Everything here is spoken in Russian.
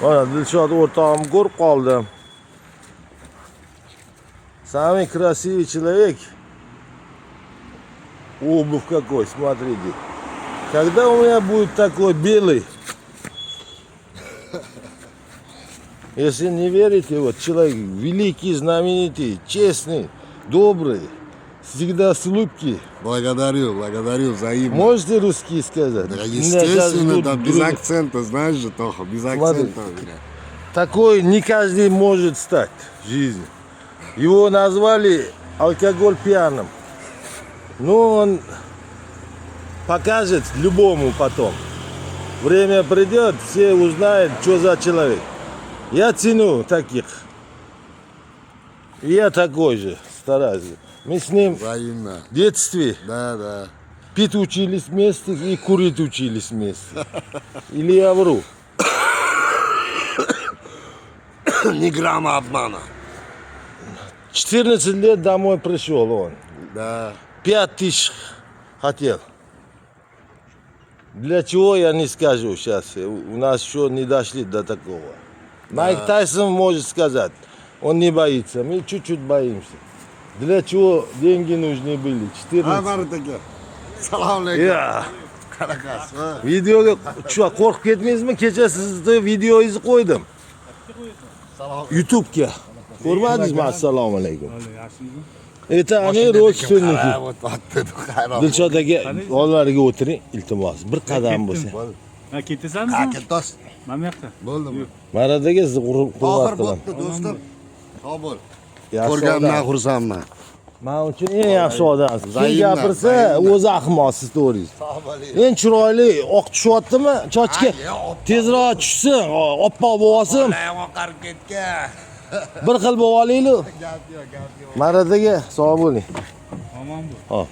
Mana Dilshod o'rtog'im ko'rib qoldim. Самый красивый человек. Обувь какой, смотрите. Когда у меня будет такой белый? Если не верите, вот человек великий, знаменитый, честный, добрый, всегда с улыбки. Благодарю взаимно. Можете русский сказать? Да, Меня сейчас естественно, ждут да, без друг- акцента, знаешь же, Тоха, без Смотри. акцента. Такой не каждый может стать в жизни. Его назвали алкоголь пьяным. Но он покажет любому потом. Время придет, все узнают, что за человек. Я ценю таких. И я такой же стараюсь. Мы с ним Взаимно. в детстве Да. пить учились вместе и курить учились вместе. Или я вру? Ни грамма обмана. 14 лет домой пришел он. Да. 5000 хотел. Для чего, я не скажу сейчас. У нас еще не дошли до такого. Майк Тайсон может сказать. Он не боится. Мы чуть-чуть боимся. Для чего деньги нужны были? 14. Marataga. Salom alaykum. Ya. Qanaqasiz? Videoga qo'rqib ketmaysizmi? Kecha sizni videoyingizni qo'ydim. YouTube'ga. Ko'rmadingizmi? Assalomu alaykum. Это они родственники. Dilshod aka, oldilariga o'tiring, iltimos. Bir qadam bo'lsa. Ha, ketasanmi? Ha, kettos. Mana bu yoqda. Bo'ldimi? Marad aka, sizni hurmat Oxir qilaman. bo'pti, do'stim. Sog' bo'l. Yaxshi Ko'rganimdan odam. xursandman. Men uchun eng yaxshi odamsiz. Kim Zaynab, gapirsa, Zaynab. o'zi ahmoqsiz, to'g'ringiz. Sog' bo'ling. Eng chiroyli oq tushyaptimi? Chochga tezroq tushsin, oppoq bo'lsin. Oyog'im oqarib ketgan. Bir xil bo'lib olaylik. Gap yo'q. Marad aka, sog' bo'ling. Omon bo'l. Hop.